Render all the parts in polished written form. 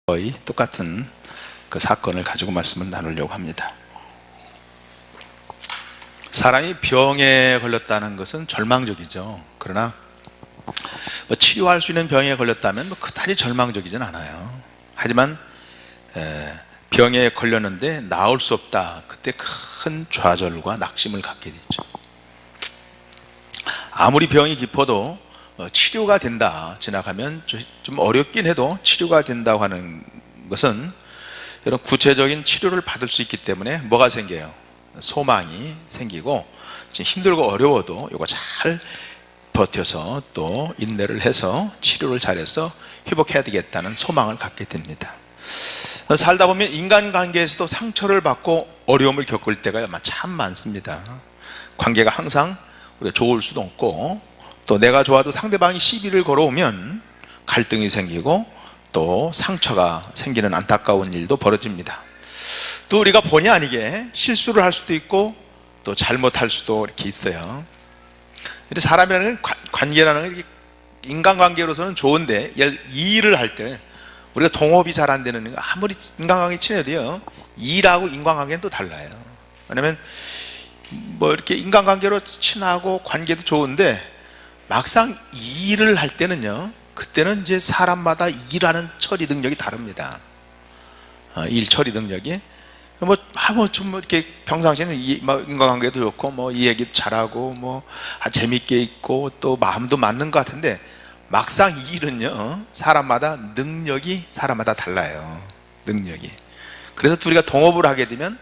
거의 똑같은 그 사건을 가지고 말씀을 나누려고 합니다. 사람이 병에 걸렸다는 것은 절망적이죠. 그러나 치료할 수 있는 병에 걸렸다면 그다지 절망적이진 않아요. 하지만 병에 걸렸는데 나을 수 없다, 그때 큰 좌절과 낙심을 갖게 되죠. 아무리 병이 깊어도 치료가 된다, 지나가면 좀 어렵긴 해도 치료가 된다고 하는 것은 이런 구체적인 치료를 받을 수 있기 때문에 뭐가 생겨요? 소망이 생기고, 힘들고 어려워도 이거 잘 버텨서 또 인내를 해서 치료를 잘해서 회복해야 되겠다는 소망을 갖게 됩니다. 살다 보면 인간관계에서도 상처를 받고 어려움을 겪을 때가 참 많습니다. 관계가 항상 우리가 좋을 수도 없고, 또 내가 좋아도 상대방이 시비를 걸어오면 갈등이 생기고 또 상처가 생기는 안타까운 일도 벌어집니다. 또 우리가 본의 아니게 실수를 할 수도 있고 또 잘못할 수도 이렇게 있어요. 근데 사람이라는 관계라는 게 인간관계로서는 좋은데, 이 일을 할 때 우리가 동업이 잘 안 되는, 아무리 인간관계 친해도요, 일하고 인간관계는 또 달라요. 왜냐면 이렇게 인간관계로 친하고 관계도 좋은데 막상 일을 할 때는요, 그때는 이제 사람마다 일하는 처리 능력이 다릅니다. 일 처리 능력이 좀 이렇게 평상시에는 인간관계도 좋고 이 얘기도 잘하고 재밌게 있고 또 마음도 맞는 것 같은데, 막상 이 일은요, 사람마다 능력이 사람마다 달라요. 능력이. 그래서 둘이가 동업을 하게 되면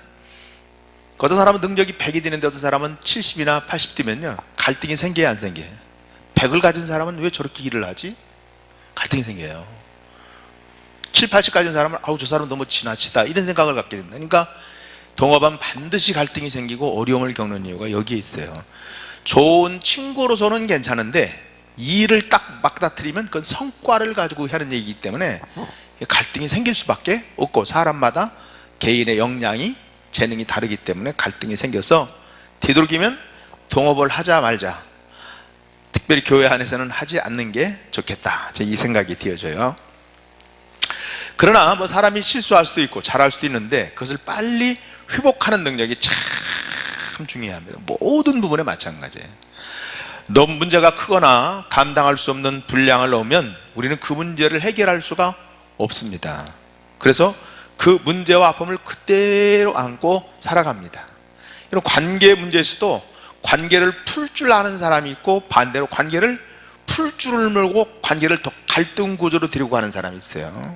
어떤 사람은 능력이 100이 되는데 어떤 사람은 70이나 80 되면요, 갈등이 생겨야 안 생겨요? 100을 가진 사람은 왜 저렇게 일을 하지? 갈등이 생겨요. 7, 80 가진 사람은 저 사람 너무 지나치다, 이런 생각을 갖게 됩니다. 그러니까 동업하면 반드시 갈등이 생기고 어려움을 겪는 이유가 여기에 있어요. 좋은 친구로서는 괜찮은데 일을 딱 막다트리면 그건 성과를 가지고 하는 얘기이기 때문에 갈등이 생길 수밖에 없고, 사람마다 개인의 역량이, 재능이 다르기 때문에 갈등이 생겨서 되도록이면 동업을 하자 말자, 특별히 교회 안에서는 하지 않는 게 좋겠다, 이 생각이 되어져요. 그러나 사람이 실수할 수도 있고 잘할 수도 있는데 그것을 빨리 회복하는 능력이 참 중요합니다. 모든 부분에 마찬가지예요. 너무 문제가 크거나 감당할 수 없는 분량을 넣으면 우리는 그 문제를 해결할 수가 없습니다. 그래서 그 문제와 아픔을 그대로 안고 살아갑니다. 이런 관계 문제에서도 관계를 풀 줄 아는 사람이 있고, 반대로 관계를 풀 줄을 모르고 관계를 더 갈등 구조로 데리고 가는 사람이 있어요.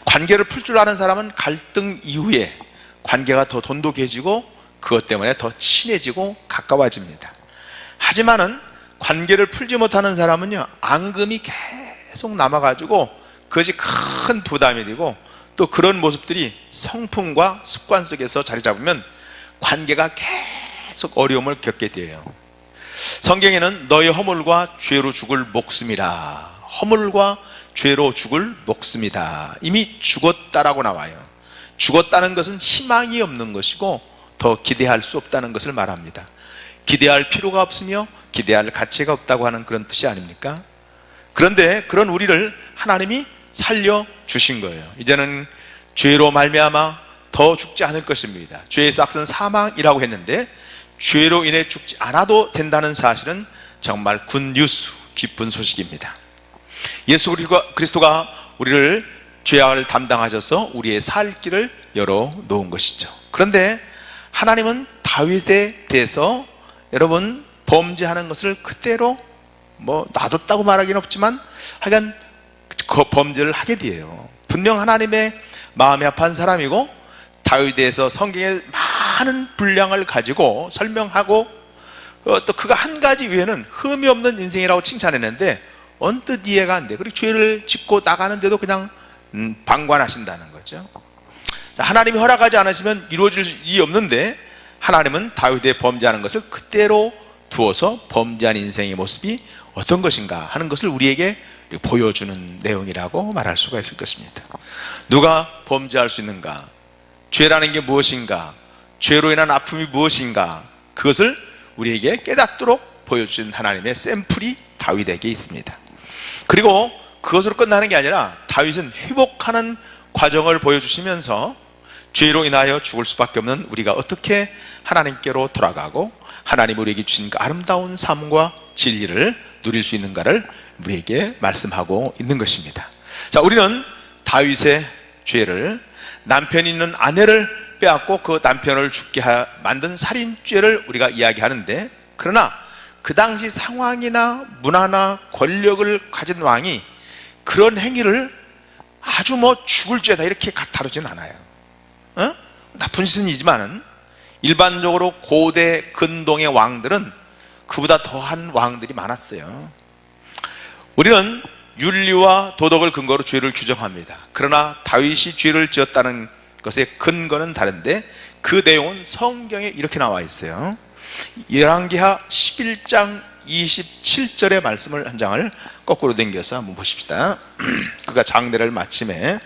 관계를 풀 줄 아는 사람은 갈등 이후에 관계가 더 돈독해지고 그것 때문에 더 친해지고 가까워집니다. 하지만은 관계를 풀지 못하는 사람은요, 앙금이 계속 남아가지고 그것이 큰 부담이 되고, 또 그런 모습들이 성품과 습관 속에서 자리 잡으면 관계가 계속 어려움을 겪게 돼요. 성경에는 너의 허물과 죄로 죽을 목숨이라, 허물과 죄로 죽을 목숨이다, 이미 죽었다라고 나와요. 죽었다는 것은 희망이 없는 것이고 더 기대할 수 없다는 것을 말합니다. 기대할 필요가 없으며 기대할 가치가 없다고 하는 그런 뜻이 아닙니까? 그런데 그런 우리를 하나님이 살려주신 거예요. 이제는 죄로 말미암아 더 죽지 않을 것입니다. 죄의 삭은 사망이라고 했는데 죄로 인해 죽지 않아도 된다는 사실은 정말 굿뉴스, 기쁜 소식입니다. 예수 그리스도가 우리를 죄악을 담당하셔서 우리의 살 길을 열어놓은 것이죠. 그런데 하나님은 다윗에 대해서, 여러분, 범죄하는 것을 그대로 놔뒀다고 말하기는 없지만 하여간 그 범죄를 하게 돼요. 분명 하나님의 마음이 아파한 사람이고, 다윗에 대해서 성경에 많은 분량을 가지고 설명하고, 또 그가 한 가지 외에는 흠이 없는 인생이라고 칭찬했는데 언뜻 이해가 안 돼. 그리고 죄를 짓고 나가는데도 그냥 방관하신다는 거죠. 하나님이 허락하지 않으시면 이루어질 일이 없는데, 하나님은 다윗의 범죄하는 것을 그대로 두어서 범죄한 인생의 모습이 어떤 것인가 하는 것을 우리에게 보여주는 내용이라고 말할 수가 있을 것입니다. 누가 범죄할 수 있는가? 죄라는 게 무엇인가? 죄로 인한 아픔이 무엇인가? 그것을 우리에게 깨닫도록 보여주신 하나님의 샘플이 다윗에게 있습니다. 그리고 그것으로 끝나는 게 아니라 다윗은 회복하는 과정을 보여주시면서 죄로 인하여 죽을 수밖에 없는 우리가 어떻게 하나님께로 돌아가고 하나님 우리에게 주신 그 아름다운 삶과 진리를 누릴 수 있는가를 우리에게 말씀하고 있는 것입니다. 자, 우리는 다윗의 죄를, 남편이 있는 아내를 빼앗고 그 남편을 죽게 만든 살인죄를 우리가 이야기하는데, 그러나 그 당시 상황이나 문화나 권력을 가진 왕이 그런 행위를 아주 죽을 죄다 이렇게 다루지는 않아요. 나쁜 짓은 이지만은 일반적으로 고대 근동의 왕들은 그보다 더한 왕들이 많았어요. 우리는 윤리와 도덕을 근거로 죄를 규정합니다. 그러나 다윗이 죄를 지었다는 것의 근거는 다른데 그 내용은 성경에 이렇게 나와 있어요. 열왕기하 11장 27절의 말씀을 한 장을 거꾸로 당겨서 한번 보십시다. 그가 장례를 마침에,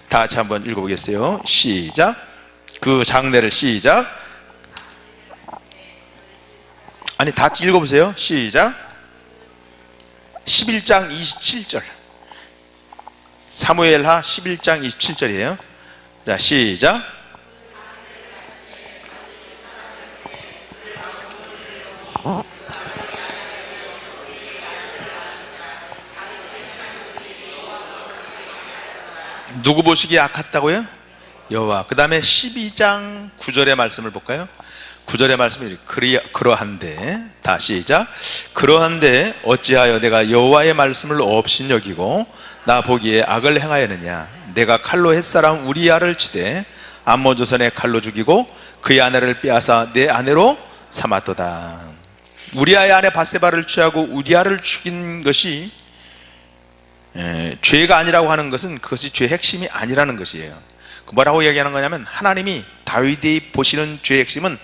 다 같이 한번 읽어보겠어요. 시작. 그 장례를, 시작. 아니, 다 같이 읽어보세요. 시작. 11장 27절. 사무엘하 11장 27절이에요. 자, 시작. 누구 보시기에 악했다고요? 여호와. 그 다음에 12장 9절의 말씀을 볼까요? 9절의 말씀이 그러한데, 다 시작. 그러한데 어찌하여 내가 여호와의 말씀을 업신여기고 나 보기에 악을 행하였느냐. 내가 칼로 햇사람 우리야를 치되 암몬 조선의 칼로 죽이고 그의 아내를 빼앗아 내 아내로 삼았도다. 우리야의 아내 바세바를 취하고 우리야를 죽인 것이 죄가 아니라고 하는 것은 그것이 죄의 핵심이 아니라는 것이에요. 뭐라고 이야기하는 거냐면, 하나님이 다윗이 보시는 죄의 핵심은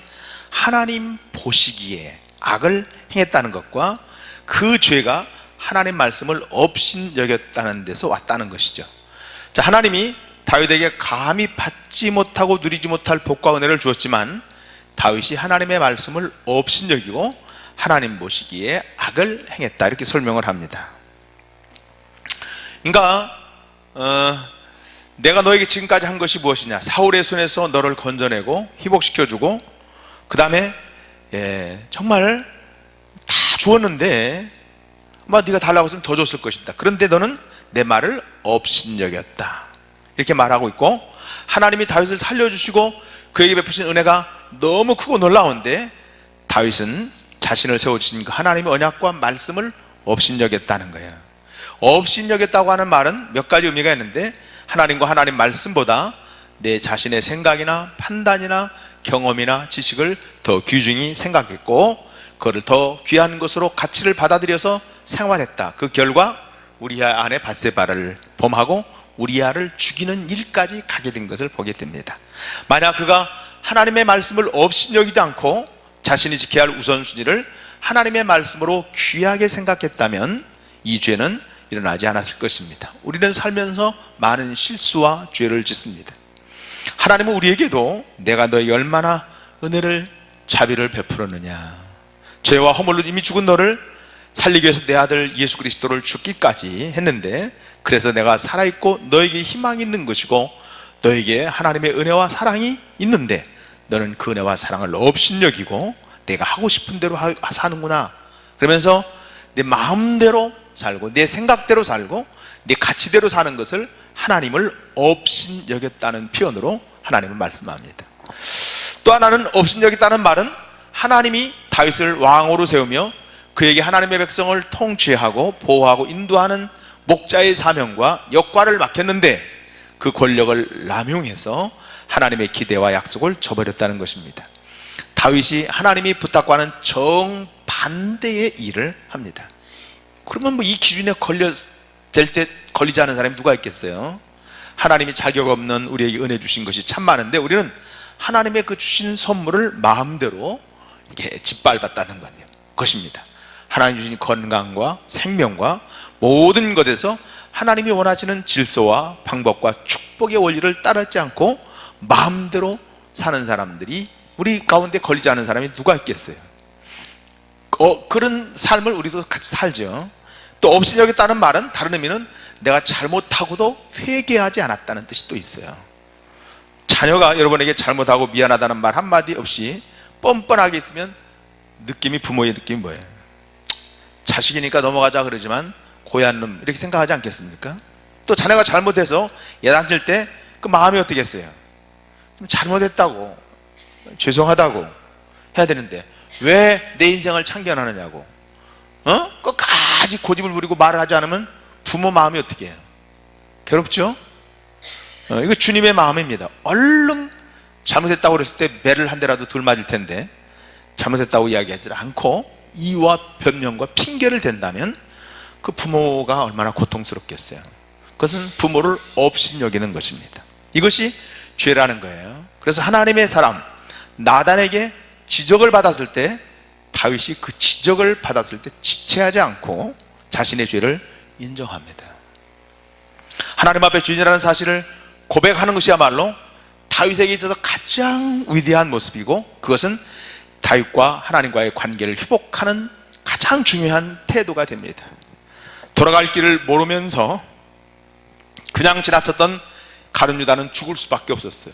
하나님 보시기에 악을 행했다는 것과 그 죄가 하나님 말씀을 업신여겼다는 데서 왔다는 것이죠. 자, 하나님이 다윗에게 감히 받지 못하고 누리지 못할 복과 은혜를 주었지만 다윗이 하나님의 말씀을 업신여기고 하나님 보시기에 악을 행했다, 이렇게 설명을 합니다. 그러니까 내가 너에게 지금까지 한 것이 무엇이냐. 사울의 손에서 너를 건져내고 회복시켜주고, 그 다음에 정말 다 주었는데 네가 달라고 했으면 더 줬을 것이다. 그런데 너는 내 말을 업신여겼다, 이렇게 말하고 있고, 하나님이 다윗을 살려주시고 그에게 베푸신 은혜가 너무 크고 놀라운데 다윗은 자신을 세워주신 그 하나님의 언약과 말씀을 업신여겼다는 거예요. 업신여겼다고 하는 말은 몇 가지 의미가 있는데, 하나님과 하나님 말씀보다 내 자신의 생각이나 판단이나 경험이나 지식을 더 귀중히 생각했고 그것을 더 귀한 것으로 가치를 받아들여서 생활했다. 그 결과 우리아 아내 바세바를 범하고 우리아를 죽이는 일까지 가게 된 것을 보게 됩니다. 만약 그가 하나님의 말씀을 업신여기지 않고 자신이 지켜야 할 우선순위를 하나님의 말씀으로 귀하게 생각했다면 이 죄는 일어나지 않았을 것입니다. 우리는 살면서 많은 실수와 죄를 짓습니다. 하나님은 우리에게도 내가 너에게 얼마나 은혜를, 자비를 베풀었느냐. 죄와 허물로 이미 죽은 너를 살리기 위해서 내 아들 예수 그리스도를 죽기까지 했는데, 그래서 내가 살아있고 너에게 희망이 있는 것이고 너에게 하나님의 은혜와 사랑이 있는데 너는 그 은혜와 사랑을 업신여기고 내가 하고 싶은 대로 사는구나, 그러면서 내 마음대로 살고 내 생각대로 살고 내 가치대로 사는 것을 하나님을 업신여겼다는 표현으로 하나님을 말씀합니다. 또 하나는 업신여겼다는 말은 하나님이 다윗을 왕으로 세우며 그에게 하나님의 백성을 통치하고 보호하고 인도하는 목자의 사명과 역할을 맡겼는데 그 권력을 남용해서 하나님의 기대와 약속을 저버렸다는 것입니다. 다윗이 하나님이 부탁과는 정반대의 일을 합니다. 그러면 이 기준에 걸리지 않은 사람이 누가 있겠어요? 하나님이 자격 없는 우리에게 은혜 주신 것이 참 많은데 우리는 하나님의 그 주신 선물을 마음대로 이렇게 짓밟았다는 것입니다. 하나님 주신 건강과 생명과 모든 것에서 하나님이 원하시는 질서와 방법과 축복의 원리를 따르지 않고 마음대로 사는 사람들이 우리 가운데 걸리지 않은 사람이 누가 있겠어요? 그런 삶을 우리도 같이 살죠. 또 업신여겼다는 말은 다른 의미는 내가 잘못하고도 회개하지 않았다는 뜻이 또 있어요. 자녀가 여러분에게 잘못하고 미안하다는 말 한마디 없이 뻔뻔하게 있으면 부모의 느낌이 뭐예요? 자식이니까 넘어가자 그러지만 고얀 놈 이렇게 생각하지 않겠습니까? 또 자녀가 잘못해서 야단칠 때 그 마음이 어떻겠어요? 잘못했다고, 죄송하다고 해야 되는데 왜 내 인생을 참견하느냐고 끝까지 고집을 부리고 말을 하지 않으면 부모 마음이 어떻게 해요? 괴롭죠? 이거 주님의 마음입니다. 얼른 잘못했다고 그랬을 때 매를 한 대라도 덜 맞을 텐데 잘못했다고 이야기하지 않고 이유와 변명과 핑계를 댄다면 그 부모가 얼마나 고통스럽겠어요. 그것은 부모를 업신여기는 것입니다. 이것이 죄라는 거예요. 그래서 하나님의 사람 나단에게 지적을 받았을 때 다윗이 그 지적을 받았을 때 지체하지 않고 자신의 죄를 인정합니다. 하나님 앞에 죄인이라는 사실을 고백하는 것이야말로 다윗에게 있어서 가장 위대한 모습이고, 그것은 다윗과 하나님과의 관계를 회복하는 가장 중요한 태도가 됩니다. 돌아갈 길을 모르면서 그냥 지나쳤던 가룟 유다는 죽을 수밖에 없었어요.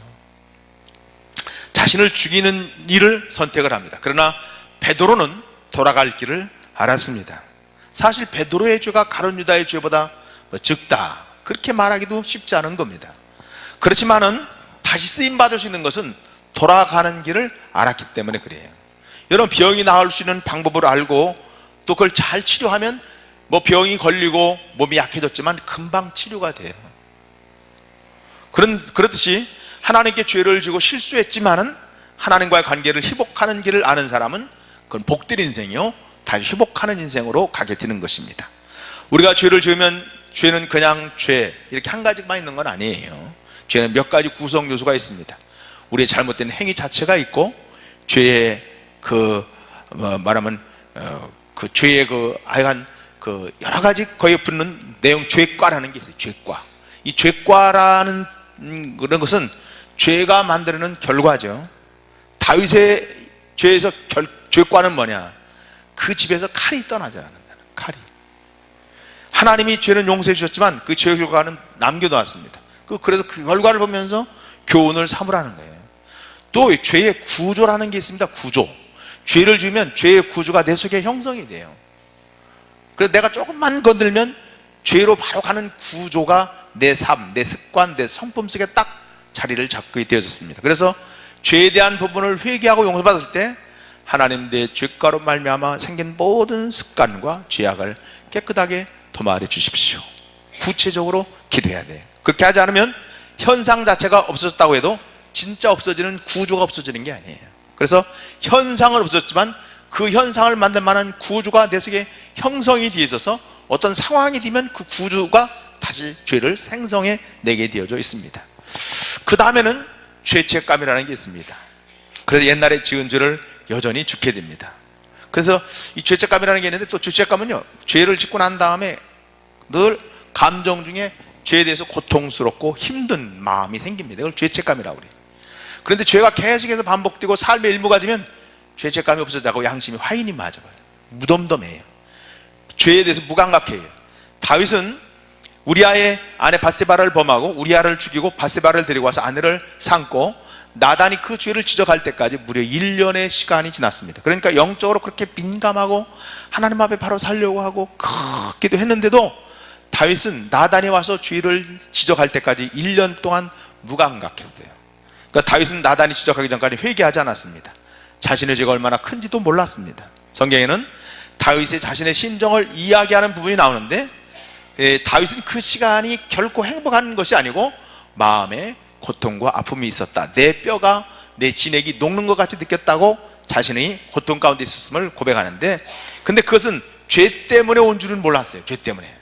자신을 죽이는 일을 선택을 합니다. 그러나 베드로는 돌아갈 길을 알았습니다. 사실 베드로의 죄가 가룟 유다의 죄보다 적다, 그렇게 말하기도 쉽지 않은 겁니다. 그렇지만은 다시 쓰임 받을 수 있는 것은 돌아가는 길을 알았기 때문에 그래요. 여러분, 병이 나을 수 있는 방법을 알고 또 그걸 잘 치료하면 병이 걸리고 몸이 약해졌지만 금방 치료가 돼요. 그렇듯이 하나님께 죄를 지고 실수했지만은 하나님과의 관계를 회복하는 길을 아는 사람은 그건 복된 인생이요, 다시 회복하는 인생으로 가게 되는 것입니다. 우리가 죄를 지으면 죄는 그냥 죄 이렇게 한 가지만 있는 건 아니에요. 죄는 몇 가지 구성 요소가 있습니다. 우리의 잘못된 행위 자체가 있고, 죄의 죄의 하여간 여러 가지 거기에 붙는 내용, 죄과라는 게 있어요. 죄과. 이 죄과라는 그런 것은 죄가 만들어내는 결과죠. 다윗의 죄에서 죄과는 뭐냐? 그 집에서 칼이 떠나지 않는다는, 칼이. 하나님이 죄는 용서해 주셨지만 그 죄의 결과는 남겨놓았습니다. 그래서 그 결과를 보면서 교훈을 삼으라는 거예요. 또 죄의 구조라는 게 있습니다. 구조. 죄를 지으면 죄의 구조가 내 속에 형성이 돼요. 그래서 내가 조금만 건들면 죄로 바로 가는 구조가 내 삶, 내 습관, 내 성품 속에 딱 자리를 잡게 되어졌습니다. 그래서 죄에 대한 부분을 회개하고 용서받을 때 하나님 내 죄가로 말미암아 생긴 모든 습관과 죄악을 깨끗하게 도말해 주십시오. 구체적으로 기도해야 돼요. 그렇게 하지 않으면 현상 자체가 없어졌다고 해도 진짜 없어지는 구조가 없어지는 게 아니에요. 그래서 현상은 없었지만 그 현상을 만들 만한 구조가 내 속에 형성이 되어 있어서 어떤 상황이 되면 그 구조가 다시 죄를 생성해 내게 되어져 있습니다. 그 다음에는 죄책감이라는 게 있습니다. 그래서 옛날에 지은 죄를 여전히 짓게 됩니다. 그래서 이 죄책감이라는 게 있는데, 또 죄책감은요, 죄를 짓고 난 다음에 늘 감정 중에 죄에 대해서 고통스럽고 힘든 마음이 생깁니다. 이걸 죄책감이라고 그래요. 그런데 죄가 계속해서 반복되고 삶의 일부가 되면 죄책감이 없어지고 양심이 화인이 맞아버려요. 무덤덤해요. 죄에 대해서 무감각해요. 다윗은 우리아의 아내 밧세바를 범하고 우리아를 죽이고 밧세바를 데리고 와서 아내를 삼고 나단이 그 죄를 지적할 때까지 무려 1년의 시간이 지났습니다. 그러니까 영적으로 그렇게 민감하고 하나님 앞에 바로 살려고 하고 크기도 했는데도 다윗은 나단이 와서 죄를 지적할 때까지 1년 동안 무감각했어요. 그러니까 다윗은 나단이 지적하기 전까지 회개하지 않았습니다. 자신의 죄가 얼마나 큰지도 몰랐습니다. 성경에는 다윗의 자신의 심정을 이야기하는 부분이 나오는데, 다윗은 그 시간이 결코 행복한 것이 아니고 마음에 고통과 아픔이 있었다, 내 뼈가 내 진액이 녹는 것 같이 느꼈다고 자신이 고통 가운데 있었음을 고백하는데, 근데 그것은 죄 때문에 온 줄은 몰랐어요. 죄 때문에.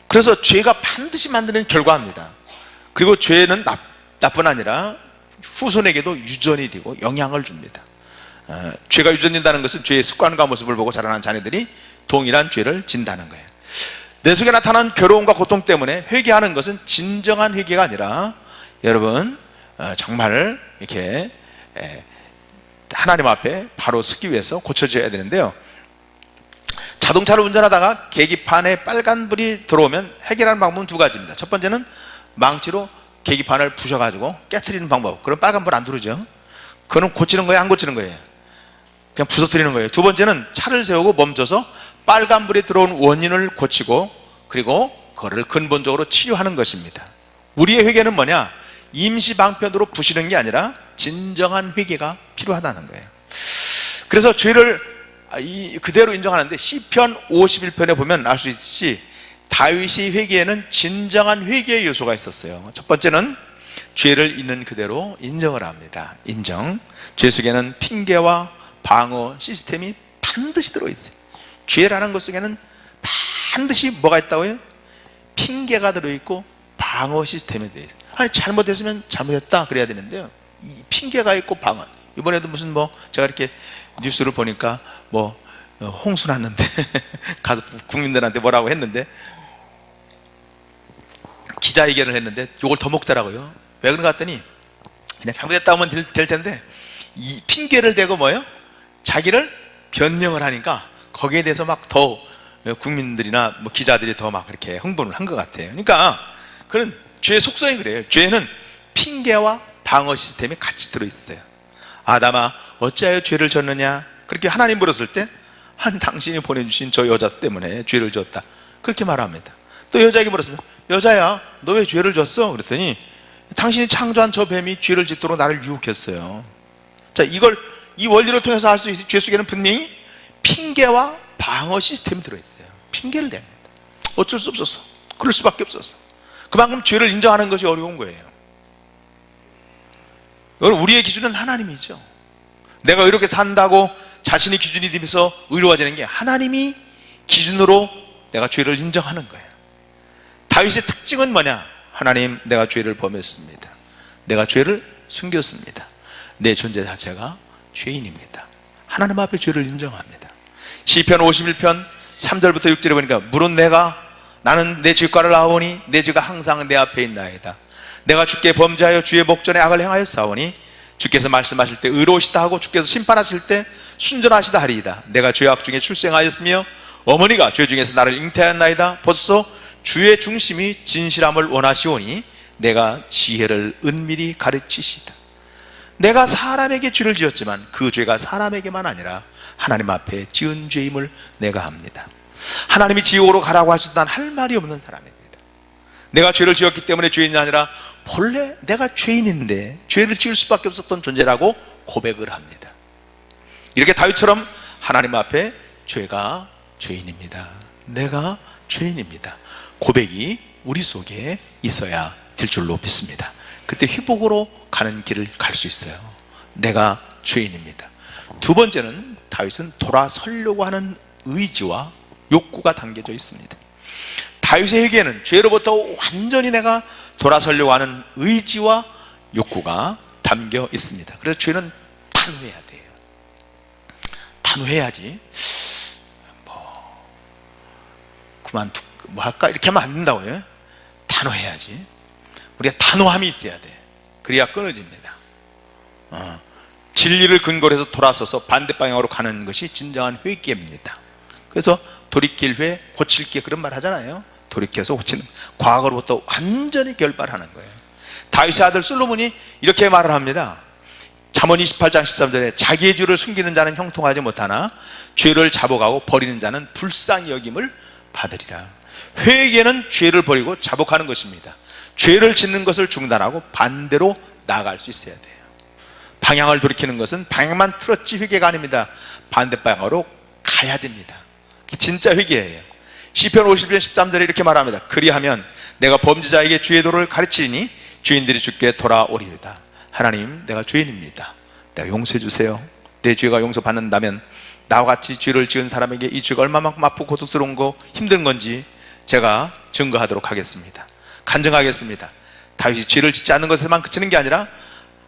그래서 죄가 반드시 만드는 결과입니다. 그리고 죄는 나뿐 아니라 후손에게도 유전이 되고 영향을 줍니다. 죄가 유전된다는 것은 죄의 습관과 모습을 보고 자라난 자녀들이 동일한 죄를 진다는 거예요. 내 속에 나타난 괴로움과 고통 때문에 회개하는 것은 진정한 회개가 아니라, 여러분, 정말 이렇게 하나님 앞에 바로 서기 위해서 고쳐져야 되는데요. 자동차를 운전하다가 계기판에 빨간불이 들어오면 해결하는 방법은 두 가지입니다. 첫 번째는 망치로 계기판을 부셔가지고 깨트리는 방법. 그럼 빨간불 안 들어오죠. 그거는 고치는 거예요, 안 고치는 거예요? 그냥 부서뜨리는 거예요. 두 번째는 차를 세우고 멈춰서 빨간불이 들어온 원인을 고치고 그리고 그거를 근본적으로 치료하는 것입니다. 우리의 회개는 뭐냐? 임시 방편으로 부시는 게 아니라 진정한 회개가 필요하다는 거예요. 그래서 죄를 그대로 인정하는데 시편 51편에 보면 알 수 있듯이 다윗이 회개에는 진정한 회개의 요소가 있었어요. 첫 번째는 죄를 있는 그대로 인정을 합니다. 인정. 죄 속에는 핑계와 방어 시스템이 반드시 들어있어요. 죄라는 것 속에는 반드시 뭐가 있다고요? 핑계가 들어있고 방어 시스템이 들어있어요. 아니 잘못했으면 잘못했다 그래야 되는데요, 이 핑계가 있고 방어. 이번에도 무슨 제가 이렇게 뉴스를 보니까 홍수 났는데 가서 국민들한테 뭐라고 했는데 기자회견을 했는데 욕을 더 먹더라고요. 왜 그런가 했더니 그냥 잘못했다 하면 될 텐데 이 핑계를 대고 자기를 변명을 하니까 거기에 대해서 막 더 국민들이나 기자들이 더 막 그렇게 흥분을 한 것 같아요. 그러니까 그는 죄의 속성이 그래요. 죄는 핑계와 방어 시스템이 같이 들어있어요. 아담아 어찌하여 죄를 졌느냐, 그렇게 하나님 물었을 때 아니 당신이 보내주신 저 여자 때문에 죄를 졌다 그렇게 말합니다. 또 여자에게 물었습니다. 여자야 너 왜 죄를 졌어? 그랬더니 당신이 창조한 저 뱀이 죄를 짓도록 나를 유혹했어요. 자, 이 원리를 통해서 알 수 있어요. 죄 속에는 분명히 핑계와 방어 시스템이 들어있어요. 핑계를 냅니다. 어쩔 수 없었어. 그럴 수밖에 없었어. 그만큼 죄를 인정하는 것이 어려운 거예요. 우리의 기준은 하나님이죠. 내가 이렇게 산다고 자신이 기준이 되면서 의로워지는 게 하나님이 기준으로 내가 죄를 인정하는 거예요. 다윗의 특징은 뭐냐? 하나님, 내가 죄를 범했습니다. 내가 죄를 숨겼습니다. 내 존재 자체가 죄인입니다. 하나님 앞에 죄를 인정합니다. 시편 51편 3절부터 6절에 보니까 물은 나는 내 죄과를 아오니 내 죄가 항상 내 앞에 있나이다. 내가 주께 범죄하여 주의 목전에 악을 행하였사오니 주께서 말씀하실 때 의로우시다 하고 주께서 심판하실 때 순전하시다 하리이다. 내가 죄악 중에 출생하였으며 어머니가 죄 중에서 나를 잉태하였나이다. 벌써 주의 중심이 진실함을 원하시오니 내가 지혜를 은밀히 가르치시다. 내가 사람에게 죄를 지었지만 그 죄가 사람에게만 아니라 하나님 앞에 지은 죄임을 내가 압니다. 하나님이 지옥으로 가라고 하셔도 난 할 말이 없는 사람입니다. 내가 죄를 지었기 때문에 죄인이 아니라 본래 내가 죄인인데 죄를 지을 수밖에 없었던 존재라고 고백을 합니다. 이렇게 다윗처럼 하나님 앞에 죄가 죄인입니다. 내가 죄인입니다. 고백이 우리 속에 있어야 될 줄로 믿습니다. 그때 회복으로 가는 길을 갈 수 있어요. 내가 죄인입니다. 두 번째는 다윗은 돌아서려고 하는 의지와 욕구가 담겨져 있습니다. 다윗의 회개는 죄로부터 완전히 내가 돌아서려고 하는 의지와 욕구가 담겨 있습니다. 그래서 죄는 단호해야 돼요. 단호해야지 할까 이렇게 하면 안 된다고요. 단호해야지. 우리가 단호함이 있어야 돼. 그래야 끊어집니다. 진리를 근거로 해서 돌아서서 반대 방향으로 가는 것이 진정한 회개입니다. 그래서 돌이킬 회 고칠 게 그런 말 하잖아요. 돌이켜서 고치는, 과거로부터 완전히 결발하는 거예요. 다윗의 아들 솔로몬이 이렇게 말을 합니다. 잠언 28장 13절에 자기의 죄를 숨기는 자는 형통하지 못하나 죄를 자복하고 버리는 자는 불쌍히 여김을 받으리라. 회개는 죄를 버리고 자복하는 것입니다. 죄를 짓는 것을 중단하고 반대로 나아갈 수 있어야 돼요. 방향을 돌이키는 것은 방향만 틀었지 회개가 아닙니다. 반대 방향으로 가야 됩니다. 진짜 회개예요. 시편 50편 13절에 이렇게 말합니다. 그리하면 내가 범죄자에게 주의 도를 가르치니 죄인들이 주께 돌아오리이다. 하나님, 내가 죄인입니다. 내가 용서해 주세요. 내 죄가 용서받는다면 나와 같이 죄를 지은 사람에게 이 죄가 얼마만큼 아프고 고통스러운 거 힘든 건지 제가 증거하도록 하겠습니다. 간증하겠습니다. 다윗이 죄를 짓지 않는 것에만 그치는 게 아니라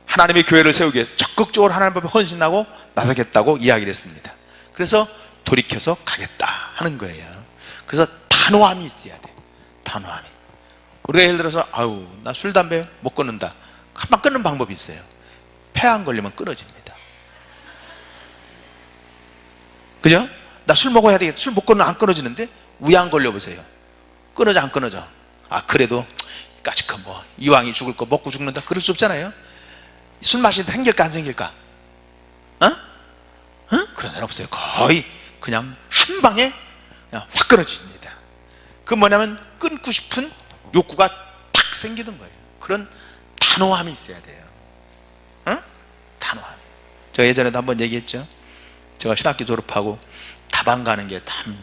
하나님의 교회를 세우기 위해서 적극적으로 하나님 앞에 헌신하고 나서겠다고 이야기를 했습니다. 그래서 돌이켜서 가겠다 하는 거예요. 그래서 단호함이 있어야 돼. 단호함이. 우리가 예를 들어서 나 술 담배 못 끊는다. 금방 끊는 방법이 있어요. 폐 안 걸리면 끊어집니다. 그죠? 나 술 먹어야 되겠다. 술 먹고는 안 끊어지는데 우양 걸려보세요. 끊어져 안 끊어져? 그래도 까짓거 뭐 이왕이 죽을 거 먹고 죽는다 그럴 수 없잖아요. 술 마시다 생길까 안 생길까? 그런 일 없어요. 거의 그냥 한 방에 그냥 확 끊어집니다. 그 뭐냐면 끊고 싶은 욕구가 탁 생기는 거예요. 그런 단호함이 있어야 돼요. 단호함. 제가 예전에도 한번 얘기했죠. 제가 신학교 졸업하고 다방 가는 게 참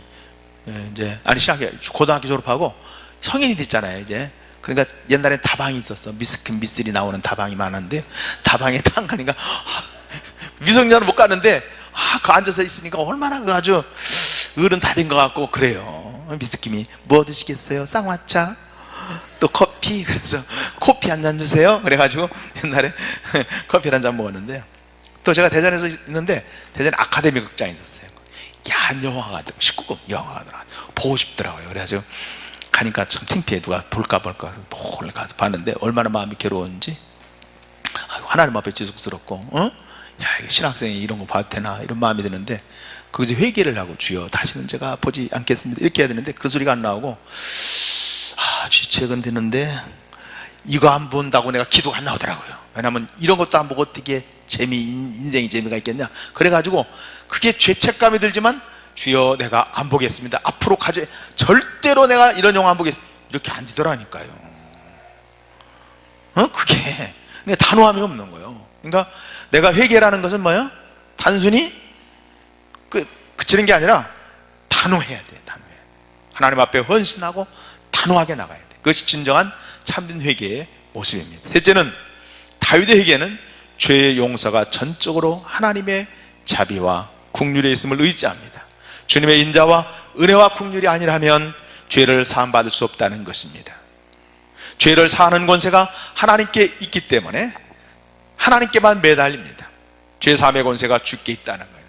이제 신학교 고등학교 졸업하고 성인이 됐잖아요. 이제 그러니까 옛날에 다방이 있었어. 미스킨 미쓰리 나오는 다방이 많은데 다방에 딱 가니까 미성년은 못 가는데 그 앉아서 있으니까 얼마나 그 아주 어른 다 된 것 같고 그래요. 미스킴이 뭐 드시겠어요? 쌍화차 또 커피. 그래서 커피 한 잔 주세요. 그래가지고 옛날에 커피를 한 잔 먹었는데요. 또 제가 대전에서 있는데 대전 아카데미 극장에 있었어요. 야한 영화가 19금 영화가 보고 싶더라고요. 그래가지고 가니까 참 창피해. 누가 볼까 해서 몰래 가서 봤는데 얼마나 마음이 괴로웠는지, 하나님 앞에 지속스럽고 이거 신학생이 이런 거 봐도 되나 이런 마음이 드는데, 거기서 회개를 하고 주여 다시는 제가 보지 않겠습니다 이렇게 해야 되는데 그 소리가 안 나오고 죄책은 드는데 이거 안 본다고 내가 기도가 안 나오더라고요. 왜냐하면 이런 것도 안 보고 어떻게 인생이 재미가 있겠냐. 그래가지고 그게 죄책감이 들지만 주여 내가 안 보겠습니다, 앞으로 가지 절대로 내가 이런 영화 안 보겠습니다 이렇게 안 되더라니까요. 그게 단호함이 없는 거예요. 그러니까 내가 회개라는 것은 뭐예요? 단순히 그치는 게 아니라 단호해야 돼. 단호해야 돼. 하나님 앞에 헌신하고 단호하게 나가야 돼. 그것이 진정한 참된 회개의 모습입니다. 셋째는, 다윗의 회개는 죄의 용서가 전적으로 하나님의 자비와 긍휼에 있음을 의지합니다. 주님의 인자와 은혜와 긍휼이 아니라면 죄를 사함받을 수 없다는 것입니다. 죄를 사하는 권세가 하나님께 있기 때문에 하나님께만 매달립니다. 죄 사함의 권세가 주께 있다는 거예요.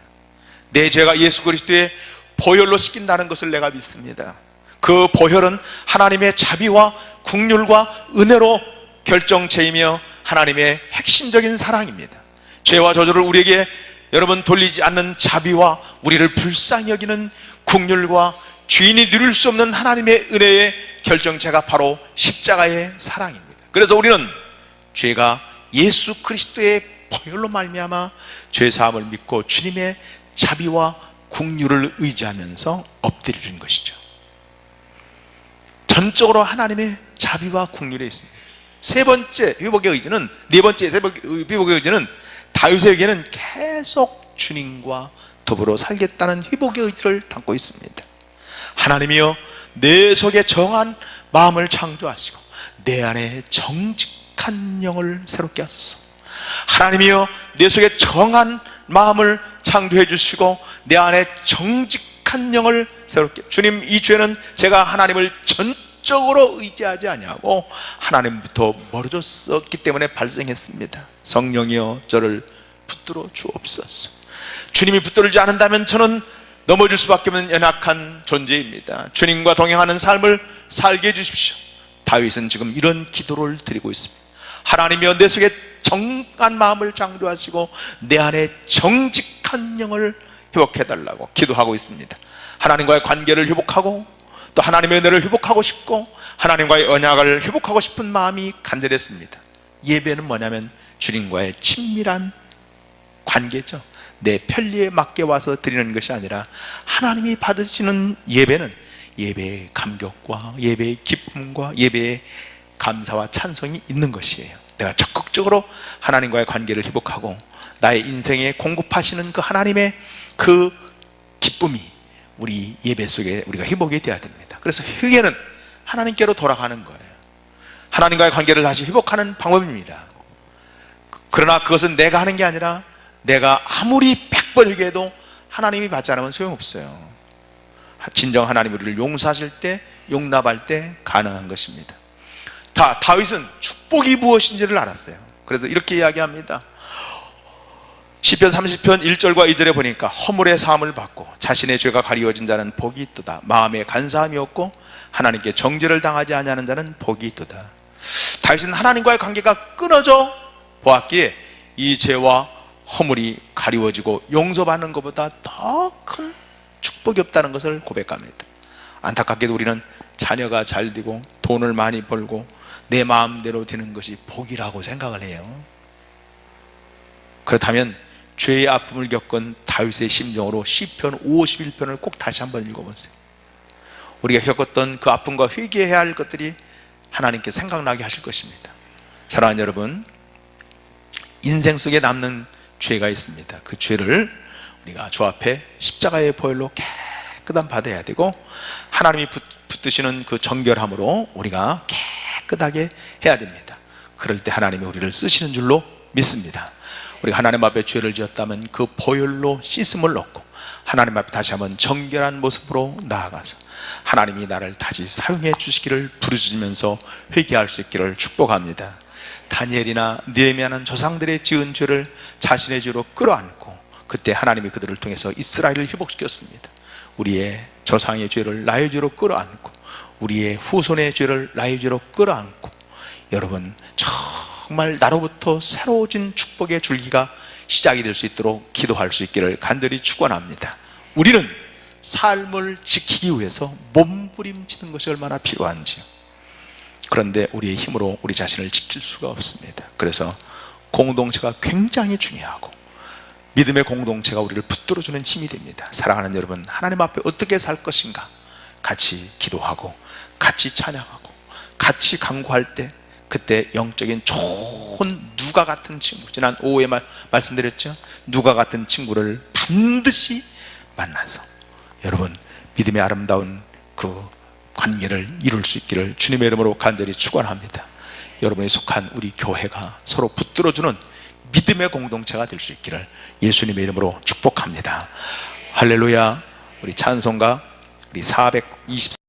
내 죄가 예수 그리스도의 보혈로 씻긴다는 것을 내가 믿습니다. 그 보혈은 하나님의 자비와 긍휼과 은혜로 결정체이며 하나님의 핵심적인 사랑입니다. 죄와 저주를 우리에게 여러분 돌리지 않는 자비와 우리를 불쌍히 여기는 긍휼과 주인이 누릴 수 없는 하나님의 은혜의 결정체가 바로 십자가의 사랑입니다. 그래서 우리는 죄가 예수 그리스도의 보혈로 말미암아 죄 사함을 믿고 주님의 자비와 긍휼을 의지하면서 엎드리는 것이죠. 전적으로 하나님의 자비와 긍휼에 있습니다. 세 번째 회복의 의지는, 네 번째 회복의 의지는, 다윗에게는 계속 주님과 더불어 살겠다는 회복의 의지를 담고 있습니다. 하나님이여 내 속에 정한 마음을 창조하시고 내 안에 정직한 영을 새롭게 하소서. 하나님이여 내 속에 정한 마음을 창조해 주시고 내 안에 정직한 영을 새롭게. 주님, 이 죄는 제가 하나님을 전적으로 의지하지 아니하고 하나님부터 멀어졌었기 때문에 발생했습니다. 성령이여 저를 붙들어 주옵소서. 주님이 붙들지 않는다면 저는 넘어질 수밖에 없는 연약한 존재입니다. 주님과 동행하는 삶을 살게 해주십시오. 다윗은 지금 이런 기도를 드리고 있습니다. 하나님이여 내 속에 정한 마음을 창조하시고 내 안에 정직한 영을 회복해달라고 기도하고 있습니다. 하나님과의 관계를 회복하고 또 하나님의 은혜를 회복하고 싶고 하나님과의 언약을 회복하고 싶은 마음이 간절했습니다. 예배는 뭐냐면 주님과의 친밀한 관계죠. 내 편리에 맞게 와서 드리는 것이 아니라 하나님이 받으시는 예배는 예배의 감격과 예배의 기쁨과 예배의 감사와 찬송이 있는 것이에요. 내가 적극적으로 하나님과의 관계를 회복하고 나의 인생에 공급하시는 그 하나님의 그 기쁨이 우리 예배 속에 우리가 회복이 되어야 됩니다. 그래서 회개는 하나님께로 돌아가는 거예요. 하나님과의 관계를 다시 회복하는 방법입니다. 그러나 그것은 내가 하는 게 아니라 내가 아무리 100번 회개해도 하나님이 받지 않으면 소용없어요. 진정 하나님 우리를 용서하실 때, 용납할 때 가능한 것입니다. 다윗은 축복이 무엇인지를 알았어요. 그래서 이렇게 이야기합니다. 시편 30편 1절과 2절에 보니까 허물의 사함을 받고 자신의 죄가 가리워진 자는 복이 있도다. 마음에 간사함이 없고 하나님께 정죄를 당하지 아니하는 자는 복이 있도다. 다윗은 하나님과의 관계가 끊어져 보았기에 이 죄와 허물이 가리워지고 용서받는 것보다 더 큰 축복, 축복이 없다는 것을 고백합니다. 안타깝게도 우리는 자녀가 잘 되고 돈을 많이 벌고 내 마음대로 되는 것이 복이라고 생각을 해요. 그렇다면 죄의 아픔을 겪은 다윗의 심정으로 시편 51편을 꼭 다시 한번 읽어보세요. 우리가 겪었던 그 아픔과 회개해야 할 것들이 하나님께 생각나게 하실 것입니다. 사랑하는 여러분, 인생 속에 남는 죄가 있습니다. 그 죄를 우리가 주 앞에 십자가의 보혈로 깨끗한 받아야 되고, 하나님이 붙드시는 그 정결함으로 우리가 깨끗하게 해야 됩니다. 그럴 때 하나님이 우리를 쓰시는 줄로 믿습니다. 우리가 하나님 앞에 죄를 지었다면 그 보혈로 씻음을 얻고 하나님 앞에 다시 한번 정결한 모습으로 나아가서 하나님이 나를 다시 사용해 주시기를 부르짖으면서 회개할 수 있기를 축복합니다. 다니엘이나 느헤미야는 조상들의 지은 죄를 자신의 죄로 끌어안고 그때 하나님이 그들을 통해서 이스라엘을 회복시켰습니다. 우리의 조상의 죄를 나의 죄로 끌어안고 우리의 후손의 죄를 나의 죄로 끌어안고, 여러분 정말 나로부터 새로워진 축복의 줄기가 시작이 될 수 있도록 기도할 수 있기를 간절히 축원합니다. 우리는 삶을 지키기 위해서 몸부림치는 것이 얼마나 필요한지요. 그런데 우리의 힘으로 우리 자신을 지킬 수가 없습니다. 그래서 공동체가 굉장히 중요하고 믿음의 공동체가 우리를 붙들어주는 힘이 됩니다. 사랑하는 여러분, 하나님 앞에 어떻게 살 것인가 같이 기도하고 같이 찬양하고 같이 간구할 때, 그때 영적인 좋은 누가 같은 친구, 지난 오후에 말씀드렸죠. 누가 같은 친구를 반드시 만나서 여러분 믿음의 아름다운 그 관계를 이룰 수 있기를 주님의 이름으로 간절히 축원합니다. 여러분이 속한 우리 교회가 서로 붙들어주는 믿음의 공동체가 될 수 있기를 예수님의 이름으로 축복합니다. 할렐루야. 우리 찬송가 우리 420